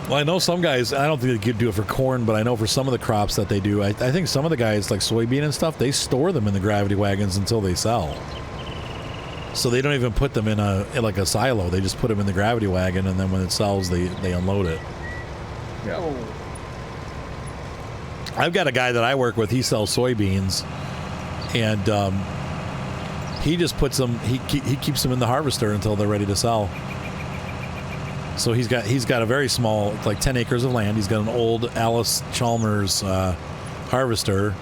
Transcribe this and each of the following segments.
Well, I know some guys, I don't think they could do it for corn, but I know for some of the crops that they do, I think some of the guys, like soybean and stuff, they store them in the gravity wagons until they sell. So they don't even put them in like a silo. They just put them in the gravity wagon, and then when it sells, they unload it. Yeah. I've got a guy that I work with, he sells soybeans, and he just puts them, he keeps them in the harvester until they're ready to sell. So he's got a very small, like 10 acres of land. He's got an old Alice Chalmers harvester,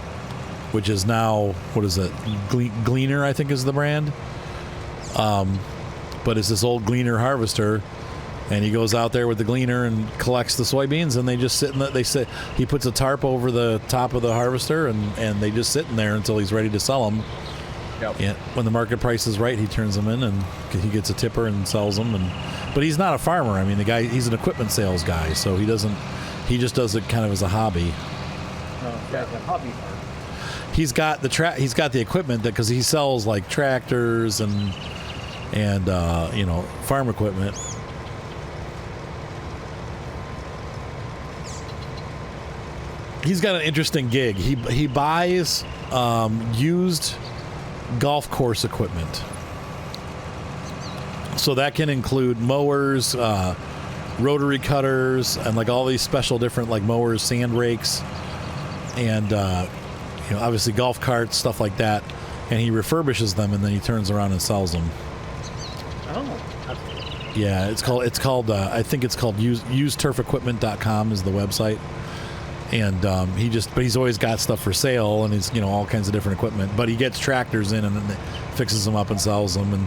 which is now, what is it? Gleaner, I think, is the brand. But it's this old Gleaner harvester, and he goes out there with the Gleaner and collects the soybeans, and they just sit in he puts a tarp over the top of the harvester, and they just sit in there until he's ready to sell them. Yep. And when the market price is right, he turns them in, and he gets a tipper and sells them. But he's not a farmer. I mean, the guy, he's an equipment sales guy, so he just does it kind of as a hobby. Oh, yeah, a hobby farm. He's got the equipment because he sells like tractors and farm equipment. He's got an interesting gig. He buys used golf course equipment. So that can include mowers, rotary cutters, and like all these special different like mowers, sand rakes, and obviously golf carts, stuff like that. And he refurbishes them, and then he turns around and sells them. Oh, that's cool. Yeah, it's called I think it's called useturfequipment.com is the website. And but he's always got stuff for sale, and he's all kinds of different equipment. But he gets tractors in and then fixes them up and sells them. And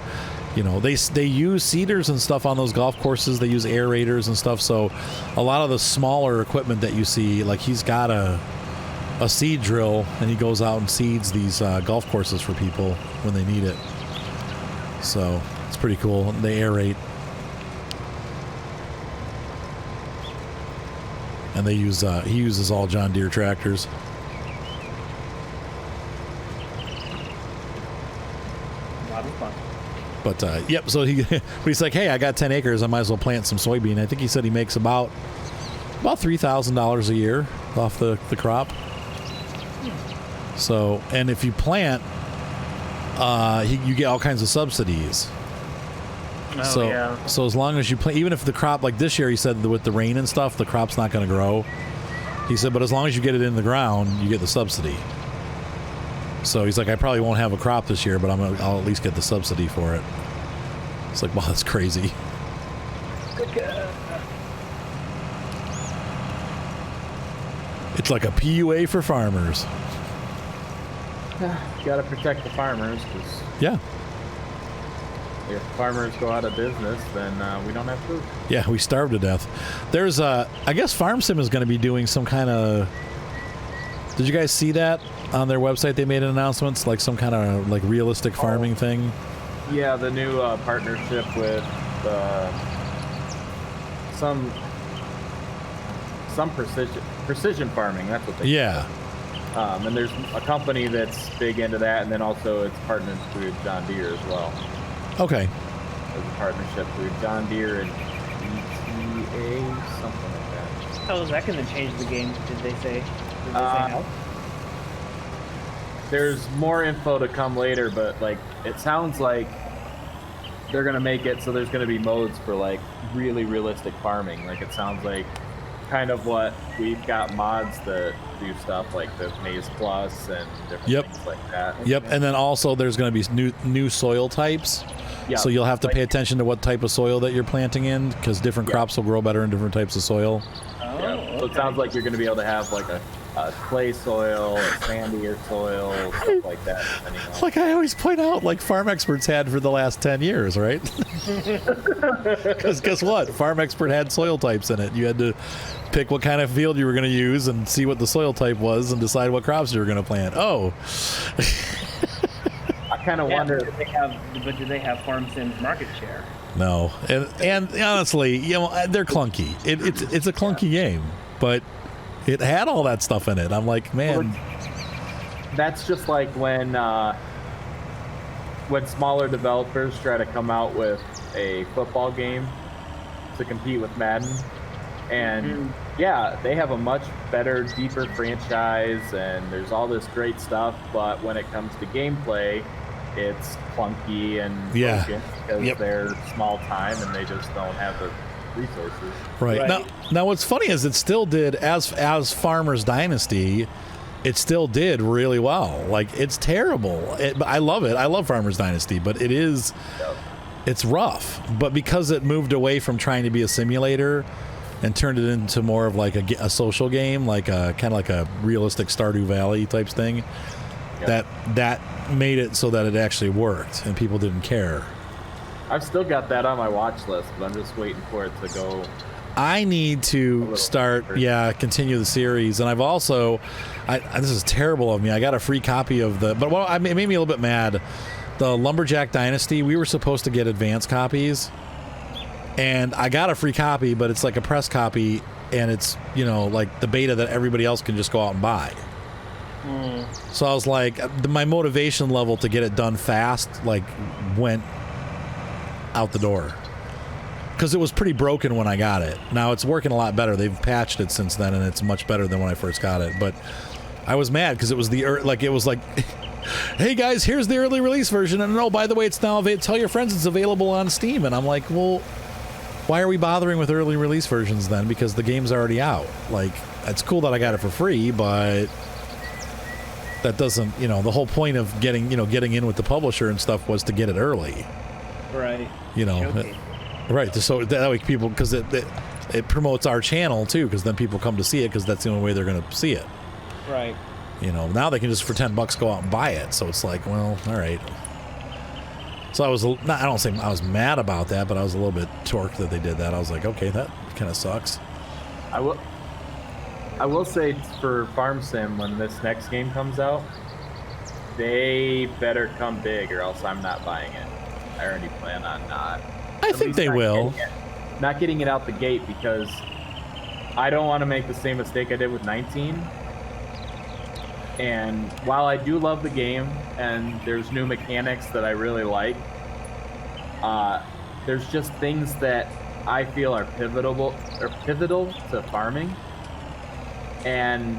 they use seeders and stuff on those golf courses. They use aerators and stuff. So a lot of the smaller equipment that you see, like he's got a seed drill, and he goes out and seeds these golf courses for people when they need it. So it's pretty cool. They aerate. And they use he uses all John Deere tractors. A lot of fun. But yep, so he's like, hey, I got 10 acres, I might as well plant some soybean. I think he said he makes about $3,000 a year off the crop. So, and if you plant, you get all kinds of subsidies. Oh, So as long as you plant, even if the crop, like this year, he said with the rain and stuff, the crop's not going to grow. He said, but as long as you get it in the ground, you get the subsidy. So he's like, I probably won't have a crop this year, but I'll at least get the subsidy for it. It's like, wow, that's crazy. It's like a PUA for farmers. You got to protect the farmers, because Yeah. if farmers go out of business, then we don't have food. Yeah, we starve to death. There's I guess FarmSim is going to be doing some kind of. Did you guys see that on their website? They made an announcement, like some kind of like realistic farming thing. Yeah, the new partnership with some precision farming. That's what they. Yeah. And there's a company that's big into that, and then also it's partnered with John Deere as well. Okay. There's a partnership with John Deere and ETA, something like that. How is that going to change the game? Did they say no? There's more info to come later, but like it sounds like they're gonna make it so there's gonna be modes for like really realistic farming. Like it sounds like kind of what we've got mods that do stuff like the Maize Plus and different things like that. Yep, and then also there's going to be new soil types. Yeah, so you'll have to pay attention to what type of soil that you're planting in, because different crops will grow better in different types of soil. So it sounds like you're going to be able to have like a clay soil, a sandier soil, stuff like that. Like I always point out, like farm experts had for the last 10 years, right? Because guess what? Farm Expert had soil types in it. You had to pick what kind of field you were going to use and see what the soil type was and decide what crops you were going to plant. Oh. I kind of wonder. Do they have FarmSim's market share? No, and honestly, they're clunky. It's a clunky game, but it had all that stuff in it. I'm like, man. That's just like when smaller developers try to come out with a football game to compete with Madden. And yeah, they have a much better, deeper franchise, and there's all this great stuff. But when it comes to gameplay, it's clunky and broken because they're small time and they just don't have the resources. Right. Now what's funny is it still did as Farmers Dynasty. It still did really well. Like, it's terrible. I love it. I love Farmers Dynasty, but it is, it's rough. But because it moved away from trying to be a simulator and turned it into more of like a social game, like a kind of like a realistic Stardew Valley types thing, that made it so that it actually worked and people didn't care. I've still got that on my watch list, but I'm just waiting for it to go. I need to start, continue the series. And I've also, this is terrible of me, I got a free copy of it made me a little bit mad. The Lumberjack Dynasty, we were supposed to get advance copies. And I got a free copy, but it's like a press copy. And it's, like the beta that everybody else can just go out and buy. So I was like, my motivation level to get it done fast, like, went out the door. Because it was pretty broken when I got it. Now it's working a lot better. They've patched it since then, and it's much better than when I first got it. But I was mad because it was hey guys, here's the early release version, and by the way, it's now tell your friends it's available on Steam. And I'm like, well, why are we bothering with early release versions then? Because the game's already out. Like, it's cool that I got it for free, but that doesn't, the whole point of getting in with the publisher and stuff was to get it early. Right. Right, so that way people, because it promotes our channel too, because then people come to see it because that's the only way they're going to see it. Right. Now they can just for $10 go out and buy it. So it's like, well, all right. So I was I don't say I was mad about that, but I was a little bit torqued that they did that. I was like, okay, that kind of sucks. I will say for Farm Sim, when this next game comes out, they better come big or else I'm not buying it. I already plan on not. I think they will. Not getting it out the gate because I don't want to make the same mistake I did with 19. And while I do love the game and there's new mechanics that I really like, there's just things that I feel are pivotal to farming. And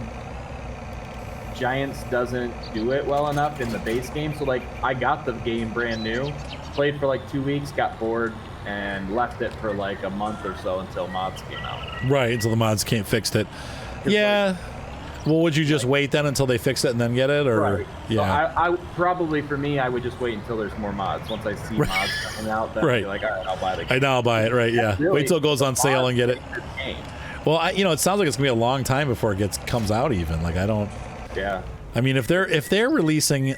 Giants doesn't do it well enough in the base game. So like, I got the game brand new, played for like 2 weeks, got bored, and left it for like a month or so until mods came out. Right, until the mods fixed it. Well, would you just wait then until they fix it and then get it, or? Right. Yeah. So I probably, for me, I would just wait until there's more mods. Once I see mods coming out, then I'll be like, all right, I'll buy the game. I'll buy it. Right? Yeah. Really, wait till it goes on sale and get it. Game. Well, it sounds like it's gonna be a long time before it comes out. Even like I don't. Yeah. I mean, if they're releasing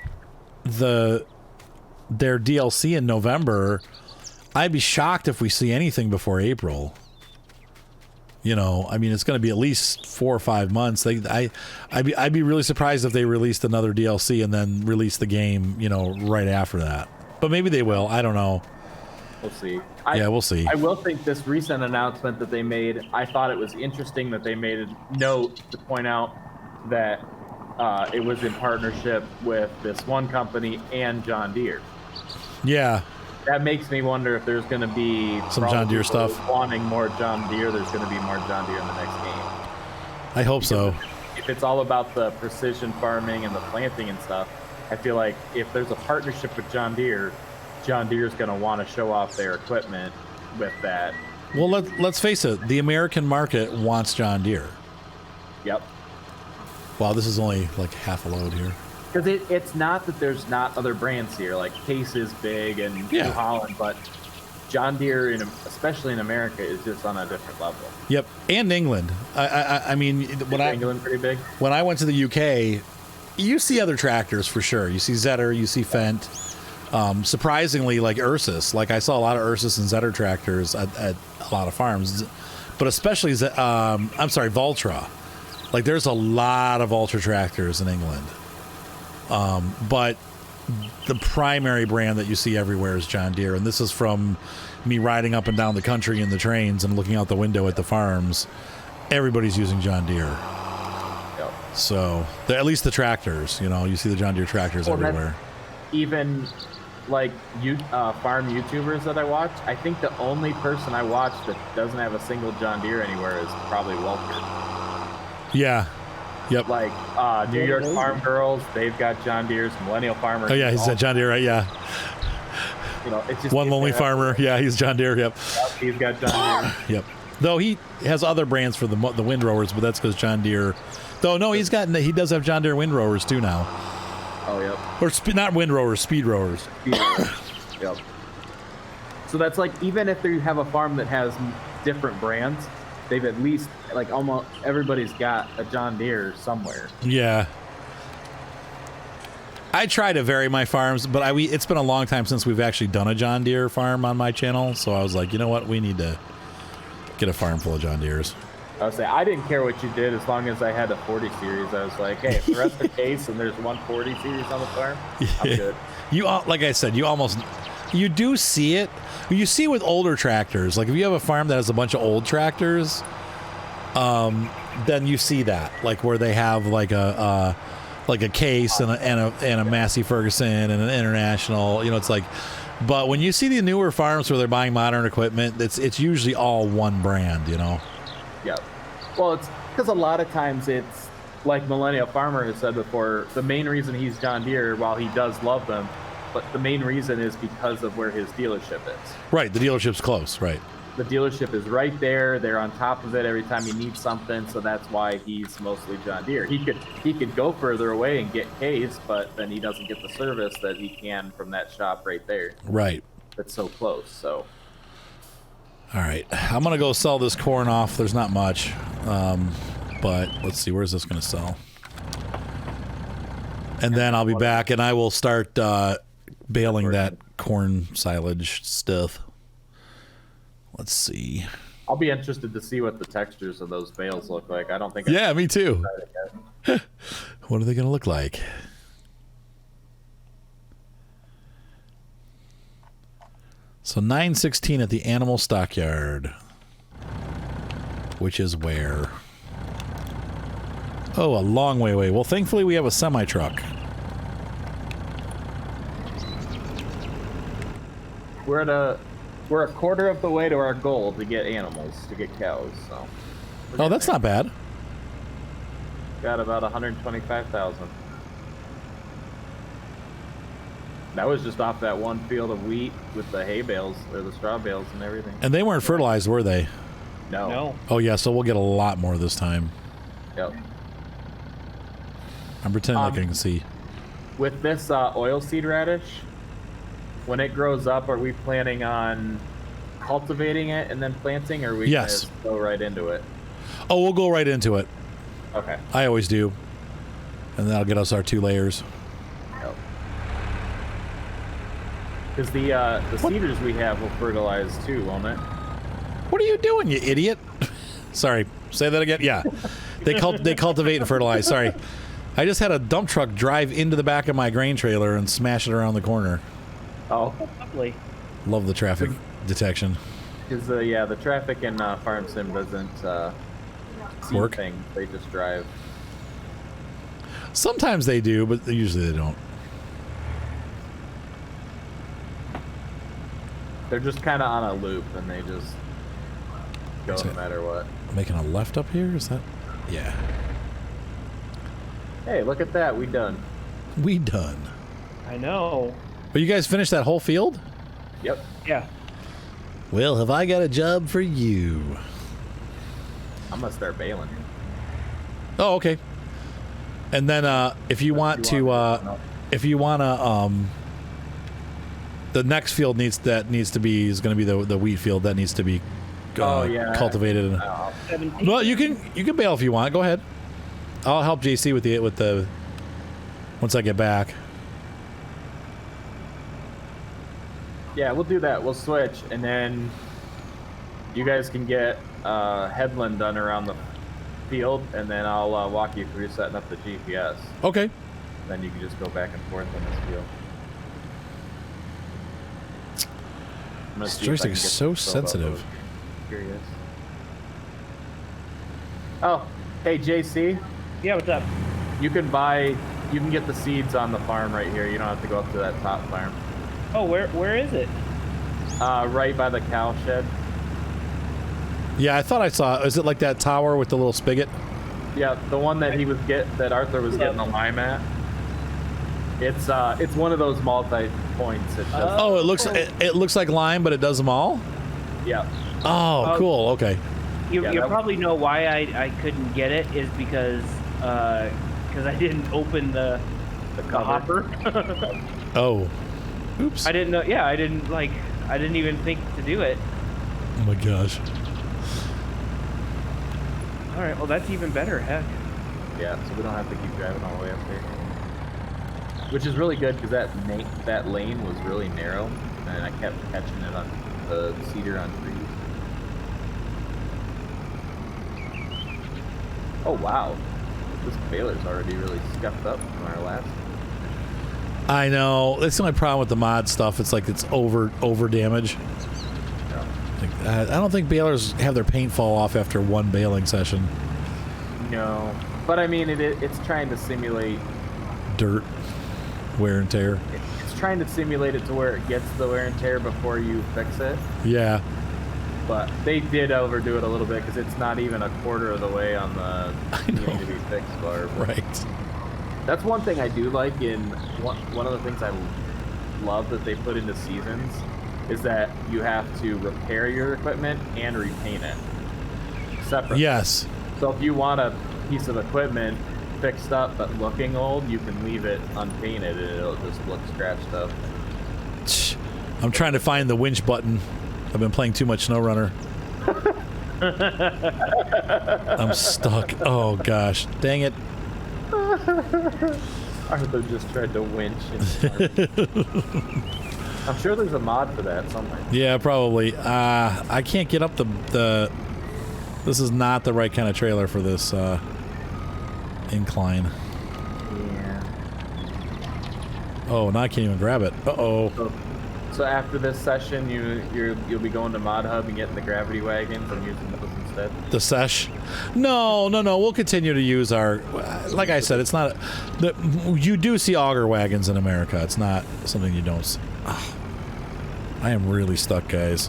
their DLC in November, I'd be shocked if we see anything before April. I mean, it's going to be at least 4 or 5 months. I'd be really surprised if they released another DLC and then released the game, right after that. But maybe they will. I don't know. We'll see. We'll see. I will think this recent announcement that they made, I thought it was interesting that they made a note to point out that it was in partnership with this one company and John Deere. Yeah. That makes me wonder if there's going to be some John Deere stuff. Wanting more John Deere, there's going to be more John Deere in the next game. I hope so. If it's all about the precision farming and the planting and stuff, I feel like if there's a partnership with John Deere's going to want to show off their equipment with that. Well, let's face it, the American market wants John Deere. Yep. Wow, this is only like half a load here. Because it's not that there's not other brands here, like Case is big and New Holland, but John Deere, especially in America, is just on a different level. Yep, and England. I mean, England pretty big. When I went to the UK, you see other tractors for sure. You see Zetter, you see Fendt. Surprisingly, like Ursus, like I saw a lot of Ursus and Zetter tractors at a lot of farms, but especially Valtra. Like there's a lot of Valtra tractors in England. But the primary brand that you see everywhere is John Deere. And this is from me riding up and down the country in the trains and looking out the window at the farms. Everybody's using John Deere. Yep. So at least the tractors, you see the John Deere tractors everywhere. Even like farm YouTubers that I watch, I think the only person I watch that doesn't have a single John Deere anywhere is probably Walter. Yeah. Yep. Like New York Farm Girls, they've got John Deere's. Millennial Farmer. Oh yeah, he's a John Deere, right? Yeah. You know, it's just One lonely farmer. Yeah, he's John Deere. Yep. He's got John Deere. Yep. Though he has other brands for the windrowers, but that's because John Deere. Though no, he does have John Deere windrowers too now. Oh yep. Or not windrowers, speed rowers. Yep. So that's like, even if you have a farm that has different brands, they've at least, like, almost everybody's got a John Deere somewhere. Yeah. I try to vary my farms, but it's been a long time since we've actually done a John Deere farm on my channel, so I was like, you know what, we need to get a farm full of John Deeres. I would say I didn't care what you did as long as I had a 40 series. I was like, hey, if the rest of the case and there's 140 series on the farm, I'm good. Like I said, you do see it. You see with older tractors. Like if you have a farm that has a bunch of old tractors, then you see that, like where they have like a Case and a Massey Ferguson and an International. You know, it's like. But when you see the newer farms where they're buying modern equipment, it's usually all one brand. You know. Yeah. Well, it's because a lot of times it's like Millennial Farmer has said before, the main reason he's John Deere, while he does love them, but the main reason is because of where his dealership is. Right. The dealership's close. Right. The dealership is right there. They're on top of it every time you need something. So that's why he's mostly John Deere. He could go further away and get Case, but then he doesn't get the service that he can from that shop right there. Right. That's so close. So. All right, I'm gonna go sell this corn off. There's not much, but let's see, where's this gonna sell? And then I'll be back, and I will start baling that corn silage stuff. Let's see. I'll be interested to see what the textures of those bales look like. I don't think. Yeah, me too. What are they gonna look like? So 916 at the animal stockyard, which is where? Oh, a long way away. Well, thankfully we have a semi-truck. We're a quarter of the way to our goal to get animals, to get cows. So. Oh, that's not bad. Got about 125,000. That was just off that one field of wheat with the hay bales, or the straw bales and everything. And they weren't fertilized, were they? No. Oh, yeah, so we'll get a lot more this time. Yep. I'm pretending like I can see. With this oilseed radish, when it grows up, are we planning on cultivating it and then planting, or are we Yes. gonna go right into it? Oh, we'll go right into it. Okay. I always do. And that'll get us our 2 layers. Because the cedars we have will fertilize too, won't it? What are you doing, you idiot? Sorry, say that again. Yeah, they cultivate and fertilize. Sorry, I just had a dump truck drive into the back of my grain trailer and smash it around the corner. Oh, Lovely. Love the traffic detection. because the traffic in Farm Sim doesn't see Work? things. They just drive. Sometimes they do, but usually they don't. They're just kind of on a loop, and they just go no matter what. Making a left up here? Is that? Yeah. Hey, look at that. We done. We done. I know. But you guys finished that whole field? Yep. Yeah. Well, have I got a job for you? I'm gonna start baling. Oh, okay. And then if you want to the next field is going to be the wheat field that needs to be cultivated. Well, you can bale if you want. Go ahead. I'll help JC with the once I get back. Yeah, we'll do that. We'll switch, and then you guys can get headland done around the field, and then I'll walk you through setting up the GPS. Okay. Then you can just go back and forth on this field. This joystick is so sensitive. Curious. Oh, hey JC. Yeah, what's up? You can get the seeds on the farm right here. You don't have to go up to that top farm. Oh, where is it? Right by the cow shed. Yeah, I thought I saw. Is it like that tower with the little spigot? Yeah, the one that that Arthur was getting a lime at. It's one of those multi points. It does. Oh, it looks like lime, but it does them all. Yeah. Oh, cool. Okay. You probably know why I couldn't get it is because I didn't open the hopper. Oh, oops. I didn't know. Yeah, I didn't even think to do it. Oh my gosh. All right, well that's even better. Heck. Yeah, so we don't have to keep driving all the way up there. Which is really good because that lane was really narrow, and I kept catching it on the cedar on trees. Oh wow, this baler's already really scuffed up from our last. I know. That's the only problem with the mod stuff. It's like it's over damage. Yeah. Like, I don't think balers have their paint fall off after one baling session. No, but I mean it's trying to simulate Dirt, wear and tear. It's trying to simulate it to where it gets the wear and tear before you fix it. Yeah. But they did overdo it a little bit because it's not even a quarter of the way on the needing to be fixed bar. Right. That's one thing I do like in one of the things I love that they put into seasons is that you have to repair your equipment and repaint it separate. Yes. So if you want a piece of equipment fixed up but looking old, you can leave it unpainted and it'll just look scratched up. I'm trying to find the winch button. I've been playing too much SnowRunner. I'm stuck. Oh gosh, dang it. Arthur just tried to winch. I'm sure there's a mod for that somewhere. Yeah, probably. I can't get up the. This is not the right kind of trailer for this incline. Yeah. Oh, now I can't even grab it. Uh-oh. So after this session, you'll be going to Mod Hub and getting the gravity wagons and using those instead. The sesh? No. We'll continue to use our. Like I said, it's not. You do see auger wagons in America. It's not something you don't. See. Oh, I am really stuck, guys.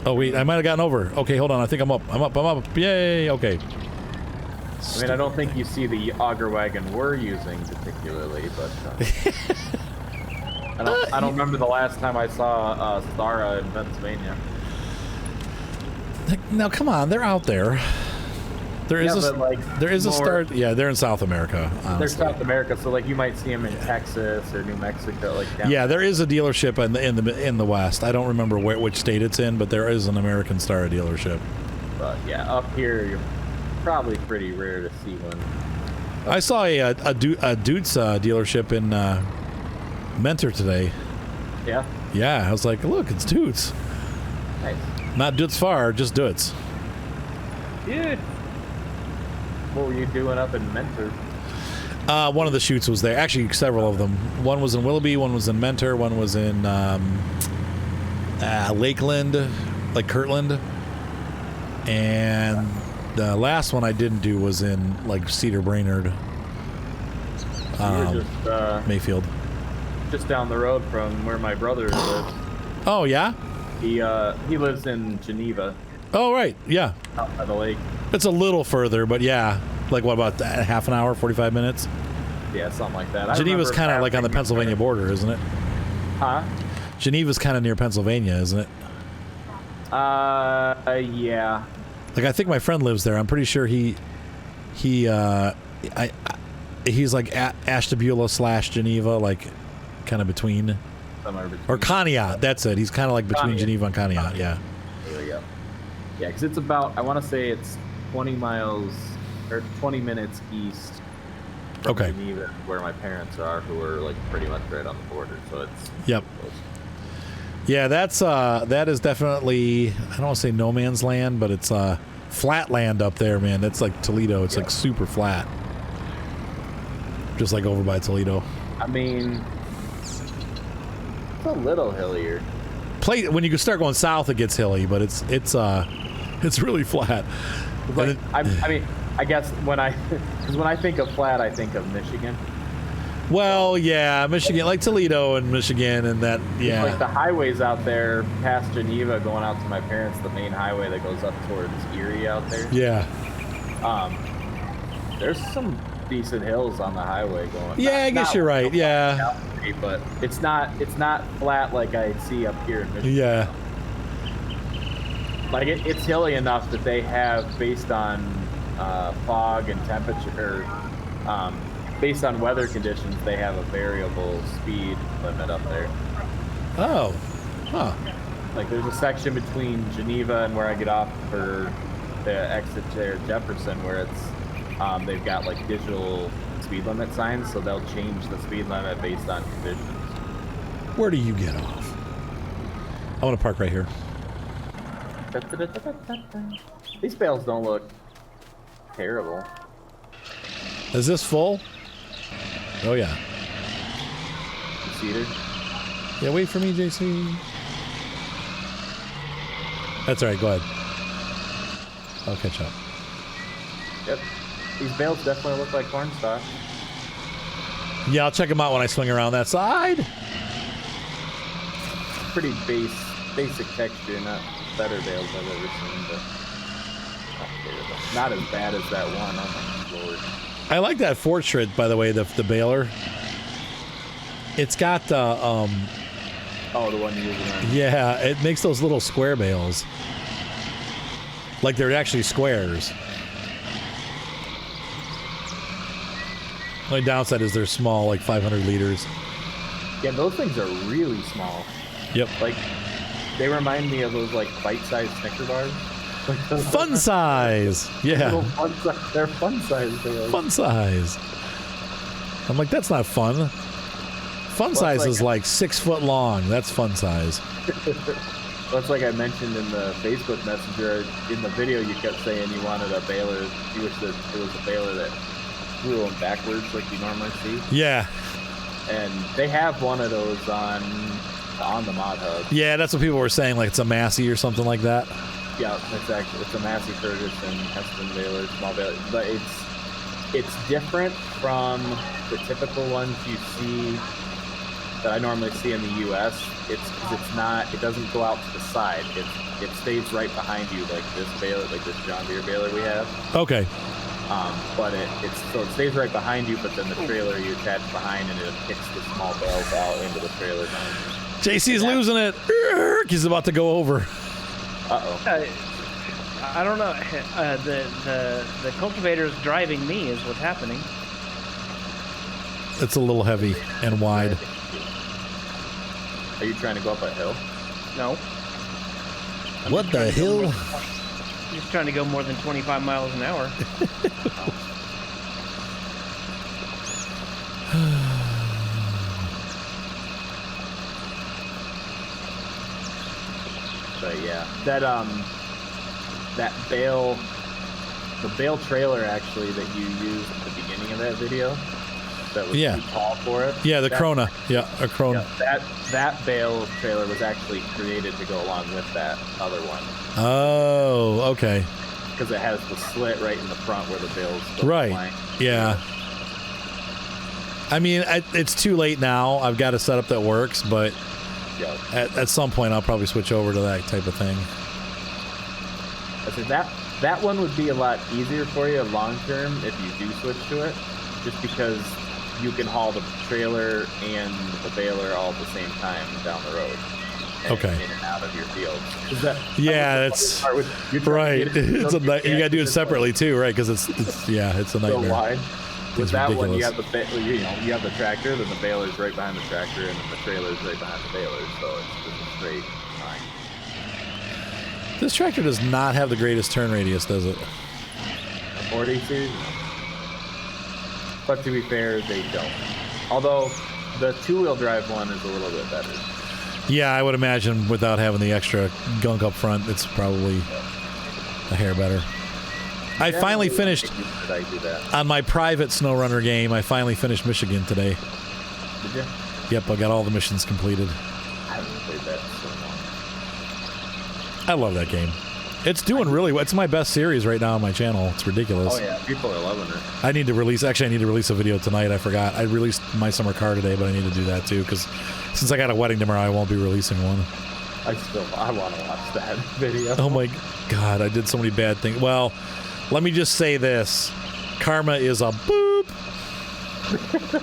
Oh wait, I might have gotten over. Okay, hold on. I think I'm up. I'm up. Yay! Okay. I mean, I don't think you see the auger wagon we're using particularly, but I don't remember the last time I saw Stara in Pennsylvania. Now, come on, they're out there. There is a start. Yeah, they're in South America. Honestly. They're South America, so like you might see them in Texas or New Mexico, like down. Yeah, there is a dealership in the West. I don't remember which state it's in, but there is an American Stara dealership. But yeah, up here you're probably pretty rare to see one. I saw a Dutz dealership in Mentor today. Yeah. Yeah, I was like, look, it's Dutz. Nice. Not Dutz Far, just Dutz. Dude. What were you doing up in Mentor? One of the shoots was there. Actually, several of them. One was in Willoughby, one was in Mentor, one was in Lakeland, like Kirtland. And the last one I didn't do was in like Cedar Brainerd. Mayfield. Just down the road from where my brother lives. Oh, yeah? He lives in Geneva. Oh, right. Yeah. Out by the lake. It's a little further, but yeah. Like, what, about half an hour, 45 minutes? Yeah, something like that. Geneva's kind of like on the Pennsylvania border, isn't it? Huh? Geneva's kind of near Pennsylvania, isn't it? Yeah. Like, I think my friend lives there. I'm pretty sure he's like at Ashtabula / Geneva, like kind of between. Or Conneaut, that's it. He's kind of like between Geneva and Conneaut, yeah. There we go. Yeah, because it's about, I want to say it's 20 miles or 20 minutes east from Geneva, where my parents are, who are like pretty much right on the border. So it's yep. Close. Yeah, that is definitely, I don't want to say no man's land, but it's flat land up there, man. That's like Toledo. It's like super flat, just like over by Toledo. I mean, it's a little hillier. When you start going south, it gets hilly, but it's really flat. Like, I mean, I guess when I think of flat, I think of Michigan. Well, yeah, Michigan, like Toledo and Michigan and that, yeah. Like the highways out there past Geneva going out to my parents, the main highway that goes up towards Erie out there. Yeah. There's some decent hills on the highway going. Yeah, I guess you're right. Yeah. But it's not flat like I see up here in Michigan. Yeah. Like it's hilly enough that they have, based on fog and temperature, based on weather conditions, they have a variable speed limit up there. Oh. Huh. Like there's a section between Geneva and where I get off for the exit there, Jefferson, where it's they've got like digital speed limit signs, so they'll change the speed limit based on conditions. Where do you get off? I want to park right here. These bales don't look terrible. Is this full? Oh, yeah. The cedar. Yeah, wait for me, JC. That's all right. Go ahead. I'll catch up. Yep. These bales definitely look like corn stalk. Yeah, I'll check them out when I swing around that side. Pretty basic texture, not better bales I've ever seen, but not as bad as that one. Oh my lord. I like that Fortschritt, by the way, the Baler. It's got oh, the one you're using. Yeah, it makes those little square bales. Like they're actually squares. My downside is they're small, like 500 liters. Yeah, those things are really small. Yep. Like, they remind me of those, like, bite-sized Snicker bars. Like Fun size! Yeah. They're fun size bales. Fun size. I'm like, that's not fun. Fun size is like 6 foot long. That's fun size. Well, it's like I mentioned in the Facebook Messenger. In the video, you kept saying you wanted a baler. You wish that it was a baler that grew them backwards like you normally see. Yeah. And they have one of those on the Mod Hub. Yeah, that's what people were saying, like it's a Massey or something like that. Yeah, it's a Massey Ferguson Heston baler, small baler, but it's different from the typical ones you see that I normally see in the U.S. It doesn't go out to the side. It stays right behind you, like this baler, like this John Deere baler we have. Okay. But it stays right behind you, but then the trailer you attach behind, and it kicks the small bales out into the trailer behind you. JC's losing it. He's about to go over. I don't know. The cultivator's driving me is what's happening. It's a little heavy and wide. Are you trying to go up a hill? No. What the hill? Just trying to go more than 25 miles an hour. But yeah, that Bale, the Bale trailer actually that you used at the beginning of that video, that was too tall for it. Yeah, the Krona. Yeah, a Krona. Yeah, that Bale trailer was actually created to go along with that other one. Oh, okay. Because it has the slit right in the front where the bale's right. flying. Yeah. I mean, it's too late now. I've got a setup that works, but at some point I'll probably switch over to that type of thing. I said that one would be a lot easier for you long term if you do switch to it, just because you can haul the trailer and the baler all at the same time down the road. Okay. In and out of your field. That's right. You got to do it separately too, right? Because it's a nightmare. So wide. With that ridiculous. one, you have the tractor, then the baler's right behind the tractor, and then the trailer's right behind the baler. So it's just a straight line. This tractor does not have the greatest turn radius, does it? 40 series? But to be fair, they don't. Although the two-wheel drive one is a little bit better. Yeah, I would imagine without having the extra gunk up front, it's probably a hair better. I finally finished on my private SnowRunner game. I finally finished Michigan today. Did you? Yep, I got all the missions completed. I haven't played that in so long. I love that game. It's doing really well. It's my best series right now on my channel. It's ridiculous. Oh yeah, people are loving it. I need to release a video tonight. I forgot. I released my summer car today, but I need to do that too because since I got a wedding tomorrow, I won't be releasing one. I want to watch that video. Oh my God, I did so many bad things. Well, let me just say this. Karma is a boop.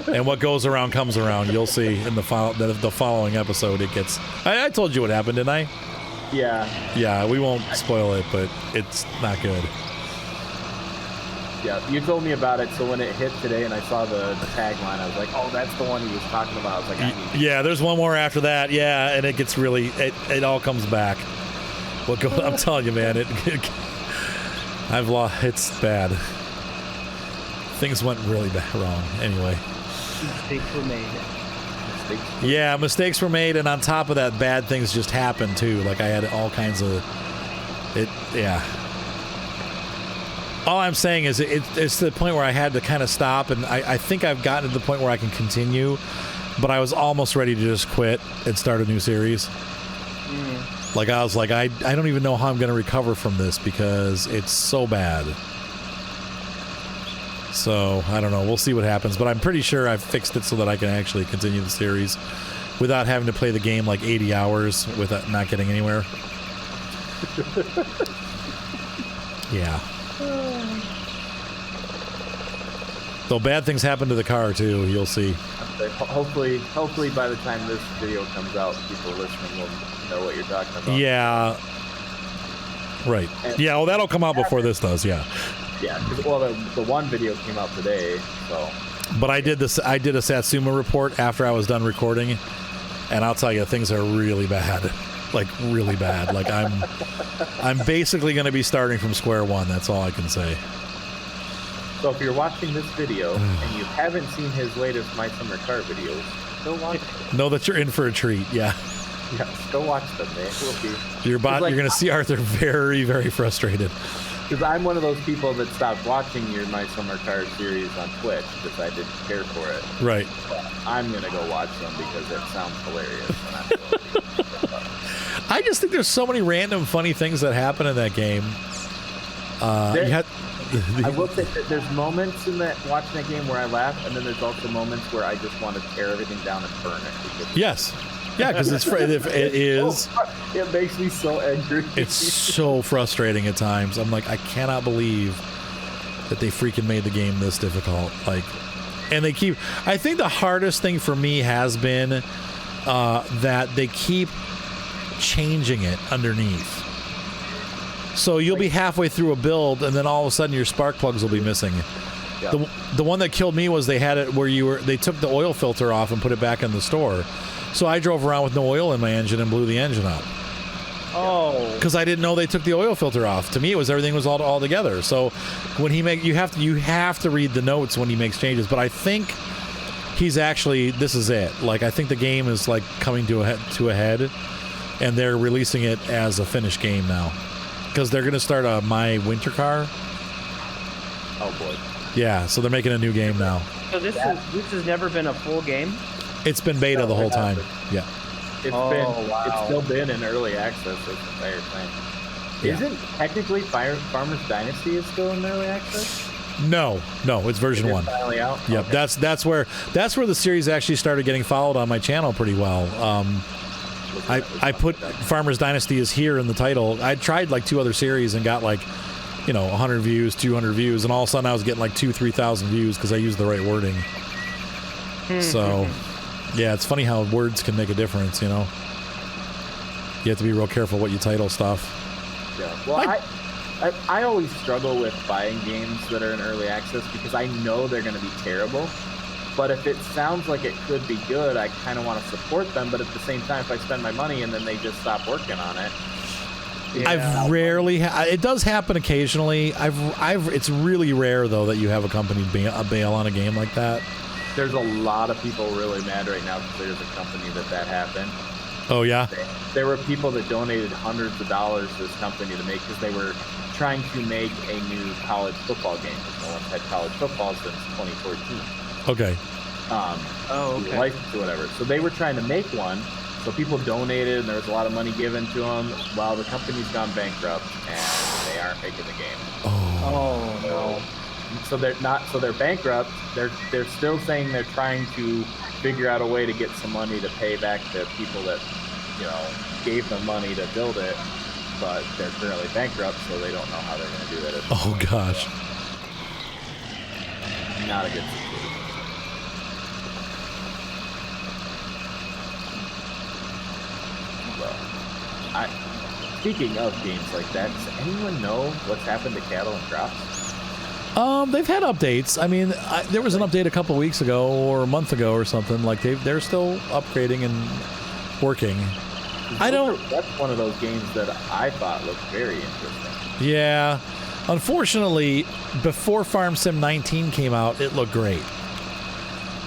And what goes around comes around. You'll see in the following episode it gets... I told you what happened, didn't I? Yeah. Yeah, we won't spoil it, but it's not good. Yeah, you told me about it, so when it hit today and I saw the tagline, I was like, oh, that's the one he was talking about. I was like, yeah, there's one more after that, yeah, and it gets really... It all comes back. I'm telling you, man, I've lost... It's bad. Things went really wrong. Anyway. Mistakes were made. Yeah, mistakes were made, and on top of that, bad things just happened too. Like I had all kinds of yeah. All I'm saying is it's to the point where I had to kind of stop, and I think I've gotten to the point where I can continue, but I was almost ready to just quit and start a new series. Like I was like, I don't even know how I'm going to recover from this because it's so bad. So, I don't know. We'll see what happens. But I'm pretty sure I've fixed it so that I can actually continue the series without having to play the game like 80 hours without not getting anywhere. Yeah. Though bad things happen to the car, too. You'll see. Hopefully by the time this video comes out, people listening will know what you're talking about. Yeah. Right. Yeah, well, that'll come out before this does, yeah. Yeah, well, the one video came out today, so. But I did a Satsuma report after I was done recording, and I'll tell you, things are really bad, like really bad. Like I'm basically going to be starting from square one. That's all I can say. So if you're watching this video and you haven't seen his latest My Summer Car videos, go watch them. Know that you're in for a treat. Yeah. Yes, go watch them, man. You're going to see Arthur very, very frustrated. Because I'm one of those people that stopped watching your My Summer Car series on Twitch because I didn't care for it. Right. But I'm going to go watch them because it sounds hilarious. I just think there's so many random funny things that happen in that game. I will say that there's moments in watching that game where I laugh, and then there's also moments where I just want to tear everything down and burn it. Yes. Yeah, because it makes me so angry. It's so frustrating at times. I'm like, I cannot believe that they freaking made the game this difficult. Like, and they keep. I think the hardest thing for me has been that they keep changing it underneath. So you'll be halfway through a build, and then all of a sudden your spark plugs will be missing. Yeah. The one that killed me was they had it where they took the oil filter off and put it back in the store. So I drove around with no oil in my engine and blew the engine up. Oh. Because I didn't know they took the oil filter off. To me, it was everything was all together. So when you have to read the notes when he makes changes. But I think he's actually, this is it. Like I think the game is like coming to a head, and they're releasing it as a finished game now. Because they're going to start a My Winter Car. Oh boy. Yeah, so they're making a new game now. So this has never been a full game? It's been beta the whole time. Yeah. It's still been in early access this entire time. Yeah. Isn't technically Farmer's Dynasty is still in early access? No, it's version 1. Finally out? Yep, okay. That's where the series actually started getting followed on my channel pretty well. I put Farmer's Dynasty is here in the title. I tried like 2 other series and got like 100 views, 200 views, and all of a sudden I was getting like 2,000-3,000 views because I used the right wording. So, yeah, it's funny how words can make a difference, You have to be real careful what you title stuff. Yeah. Well, I always struggle with buying games that are in early access because I know they're going to be terrible. But if it sounds like it could be good, I kind of want to support them. But at the same time, if I spend my money and then they just stop working on it. Yeah. I've rarely. It does happen occasionally. It's really rare though that you have a company a Bale on a game like that. There's a lot of people really mad right now because there's a company that happened. Oh yeah. There were people that donated hundreds of dollars to this company to make because they were trying to make a new college football game because no one's had college football since 2014. Okay. Okay. License or whatever. So they were trying to make one So people donated, and there was a lot of money given to them. Well, the company's gone bankrupt, and they aren't making the game. Oh no. So they're not. So they're bankrupt. They're still saying they're trying to figure out a way to get some money to pay back the people that, you know, gave them money to build it. But they're currently bankrupt, so they don't know how they're going to do that. Oh gosh. Not a good situation. Well, speaking of games like that, does anyone know what's happened to cattle and crops? They've had updates. I mean, there was an update a couple weeks ago or a month ago or something. Like they're still upgrading and working. That's one of those games that I thought looked very interesting. Yeah. Unfortunately, before Farm Sim 19 came out, it looked great.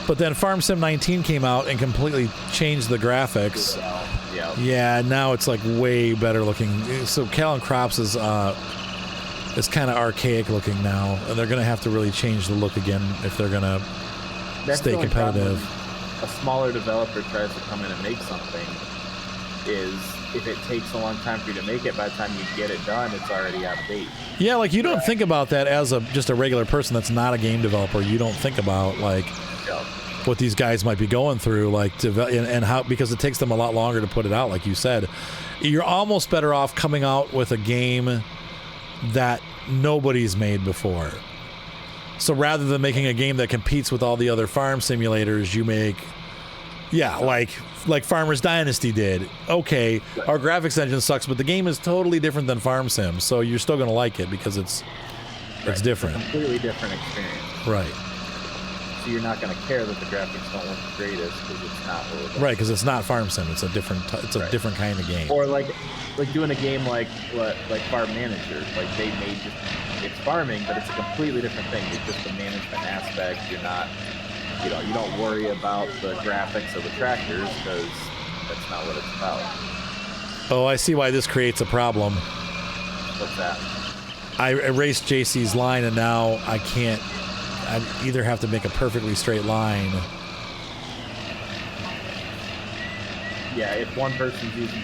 But then Farm Sim 19 came out and completely changed the graphics. Yeah. Yeah, now it's like way better looking. So Cattle and Crops is kind of archaic looking now, and they're going to have to really change the look again if they're going to stay competitive. A smaller developer tries to come in and make something, is if it takes a long time for you to make it, by the time you get it done, it's already out of date. Yeah, like you don't think about that as just a regular person that's not a game developer. You don't think about like what these guys might be going through, like and how, because it takes them a lot longer to put it out. Like you said, you're almost better off coming out with a game that nobody's made before. So rather than making a game that competes with all the other farm simulators, you make, like Farmer's Dynasty did. Okay, our graphics engine sucks, but the game is totally different than Farm Sim, so you're still going to like it because it's different. It's a completely different experience. Right. So you're not going to care that the graphics don't look the greatest because it's not what it is. Right, because it's not Farm Sim. It's a different. Different kind of game. Or like doing a game like Farm Manager. Like they made it's farming, but it's a completely different thing. It's just the management aspect. You're not. You don't worry about the graphics of the tractors because that's not what it's about. Oh, I see why this creates a problem. What's that? I erased JC's line, and now I can't. I either have to make a perfectly straight line. Yeah, if one person's using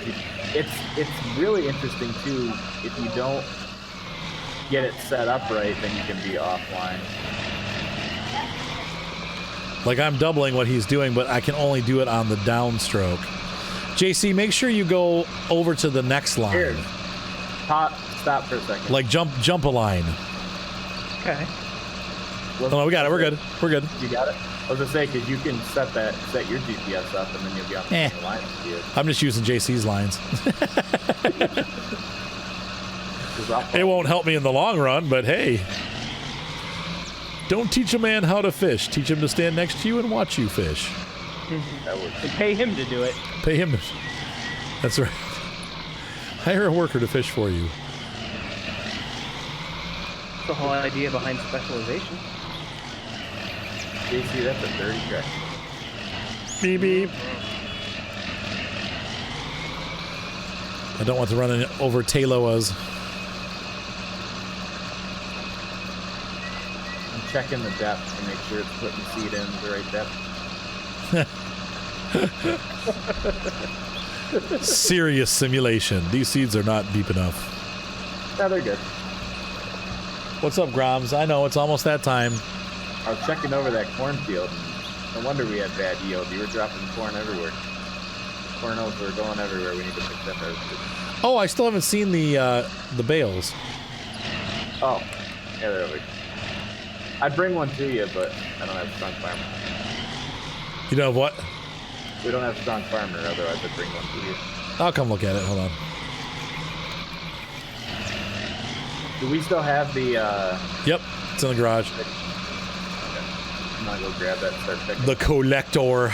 it's really interesting too. If you don't get it set up right, then you can be offline. Like I'm doubling what he's doing, but I can only do it on the downstroke. JC, make sure you go over to the next line. Here. Stop for a second. Like jump a line. Okay. Oh, no, we got it. We're good. We're good. You got it? I was gonna say, because you can set your GPS up, and then you'll be on the line. I'm just using JC's lines. It won't help me in the long run, but hey. Don't teach a man how to fish. Teach him to stand next to you and watch you fish. That works. And pay him to do it. Pay him. That's right. Hire a worker to fish for you. That's the whole idea behind specialization. JC, that's a dirty track. Beep beep. I don't want to run over Tayloa's. I'm checking the depth to make sure it's putting seed in the right depth. Serious simulation. These seeds are not deep enough. Yeah, they're good. What's up, Groms? I know, it's almost that time. I was checking over that cornfield. No wonder we had bad yield. You were dropping corn everywhere. Cornels were going everywhere. We need to pick them out. Oh, I still haven't seen the bales. Oh, yeah, they're over. I'd bring one to you, but I don't have strong farmer. You know what? We don't have strong farmer, otherwise I'd bring one to you. I'll come look at it. Hold on. Do we still have the... Yep, it's in the garage. Okay. I'm gonna go grab that and start picking. The collector.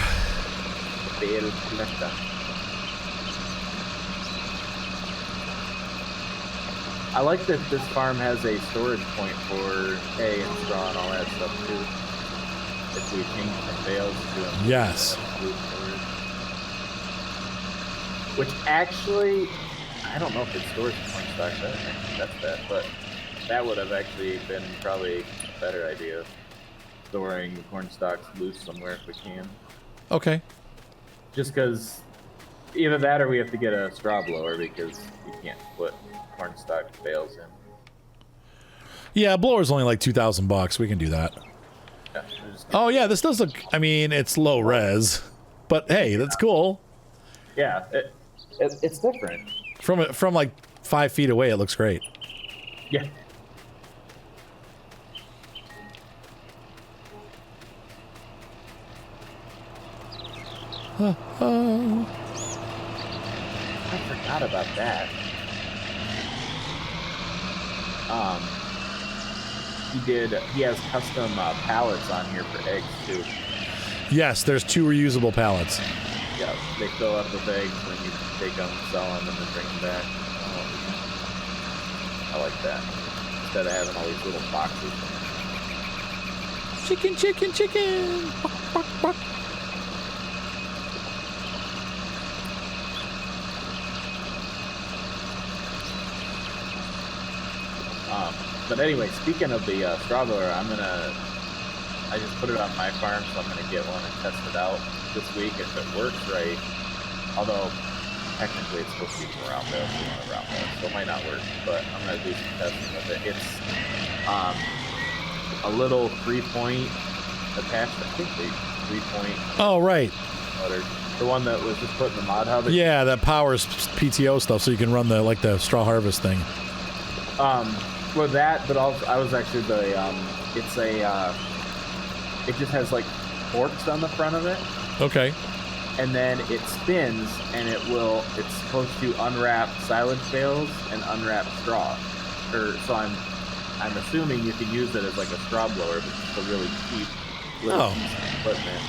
Bale collector. I like that this farm has a storage point for hay and straw and all that stuff too. If we change from bales to Yes. Which actually, I don't know if it stores corn stalks. I don't think that's that, but that would have actually been probably a better idea. Storing the corn stalks loose somewhere if we can. Okay. Just because Either that or we have to get a straw blower because you can't put corn stalk bales in. Yeah, blower's only like $2,000. We can do that. Yeah, Oh yeah, this does look. I mean, it's low res, but hey, that's cool. yeah, it's different. From like 5 feet away, it looks great. Yeah. I forgot about that. He has custom pallets on here for eggs too. Yes, there's 2 reusable pallets. Yeah, they fill up with eggs when you take them, sell them, and then bring them back. I like that. Instead of having all these little boxes. Chicken, chicken, chicken! Buck, buck, buck. But anyway, speaking of the straw blower, I just put it on my farm, so I'm gonna get one and test it out this week if it works right. Although technically it's supposed to be from around there, so it might not work. But I'm gonna do some testing with it. It's a little 3-point attached. I think the 3-point. Oh right. Motor. The one that was just put in the mod hub. Yeah, that powers PTO stuff, so you can run the straw harvest thing. For that, but also I was actually it just has like forks on the front of it. Okay. And then it spins, and it's supposed to unwrap silage bales and unwrap straw. So I'm assuming you can use it as like a straw blower, but it's a really cheap little piece of equipment.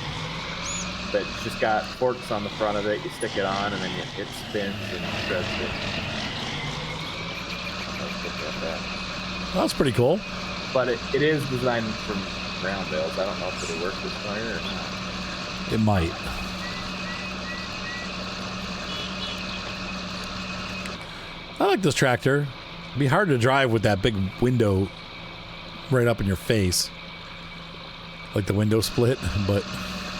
That's just got forks on the front of it. You stick it on, and then it spins and shreds it. That's pretty cool. But it is designed from round bales. I don't know if it'll work this fire or not. It might. I like this tractor. It'd be hard to drive with that big window right up in your face. Like the window split, but...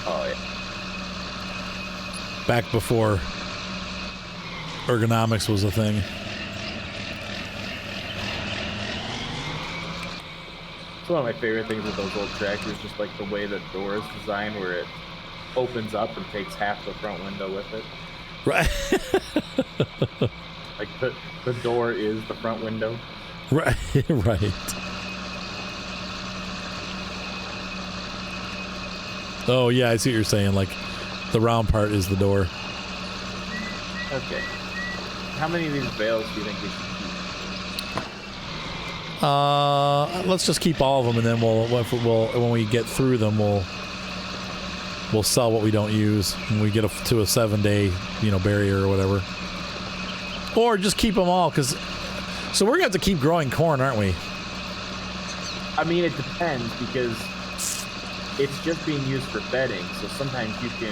Oh, yeah. Back before ergonomics was a thing. It's one of my favorite things with those old tractors, just like the way the door is designed, where it opens up and takes half the front window with it. Right. Like the door is the front window. Right. Right. Oh yeah, I see what you're saying. Like the round part is the door. Okay. How many of these bales do you think we should keep? Let's just keep all of them, and then when we get through them, we'll sell what we don't use when we get to a 7-day, barrier or whatever. Or just keep them all, so we're gonna have to keep growing corn, aren't we? I mean, it depends, because it's just being used for bedding. So sometimes if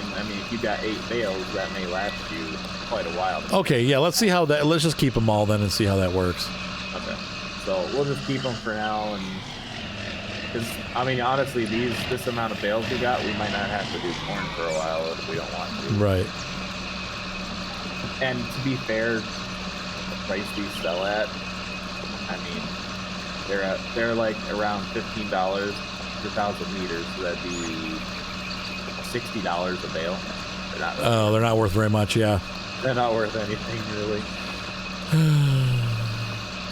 you got 8 bales, that may last you quite a while. Okay, yeah. Let's just keep them all then and see how that works. Okay. So we'll just keep them for now, and because honestly, this amount of bales we got, we might not have to do corn for a while if we don't want to. Right. And to be fair, the price these sell at, they're like around $15 per 1,000 meters, so that'd be $60 a bale. They're not worth very much. Yeah. They're not worth anything really.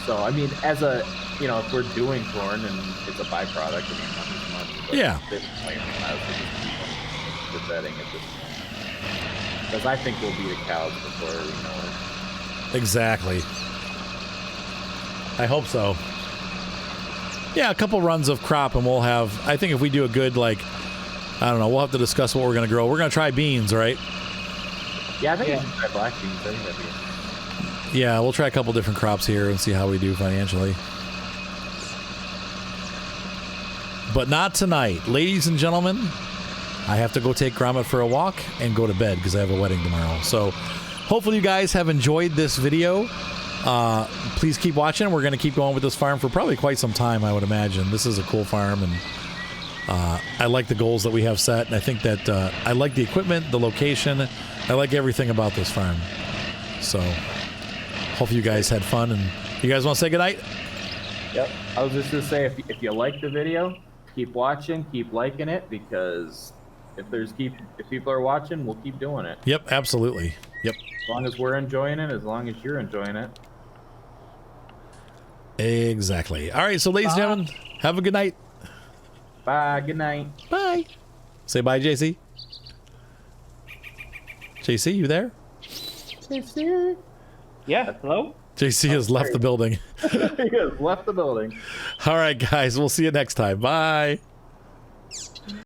So, as a, if we're doing corn and it's a byproduct, money's money. But yeah. This point, I was just keep them for bedding at this point. Because I think we'll be the cows before we know it. Exactly. I hope so. Yeah, a couple runs of crop, and we'll have, I think if we do a good, we'll have to discuss what we're going to grow. We're going to try beans, right? Yeah, I think we should try black beans. I think that'd be good. Yeah, we'll try a couple different crops here and see how we do financially. But not tonight. Ladies and gentlemen, I have to go take Gromit for a walk and go to bed because I have a wedding tomorrow. So hopefully you guys have enjoyed this video. Please keep watching. We're going to keep going with this farm for probably quite some time, I would imagine. This is a cool farm, and I like the goals that we have set, and I think that I like the equipment, the location. I like everything about this farm. So, hopefully you guys had fun, and you guys want to say goodnight? Yep. I was just gonna say, if you like the video, keep watching, keep liking it, because if people are watching, we'll keep doing it. Yep, absolutely. Yep. As long as we're enjoying it, as long as you're enjoying it. Exactly. All right, so ladies and gentlemen, have a good night. Bye. Good night. Bye. Say bye, JC. JC, you there? JC. Yeah. Hello. JC has left the building. He has left the building. All right, guys, we'll see you next time. Bye.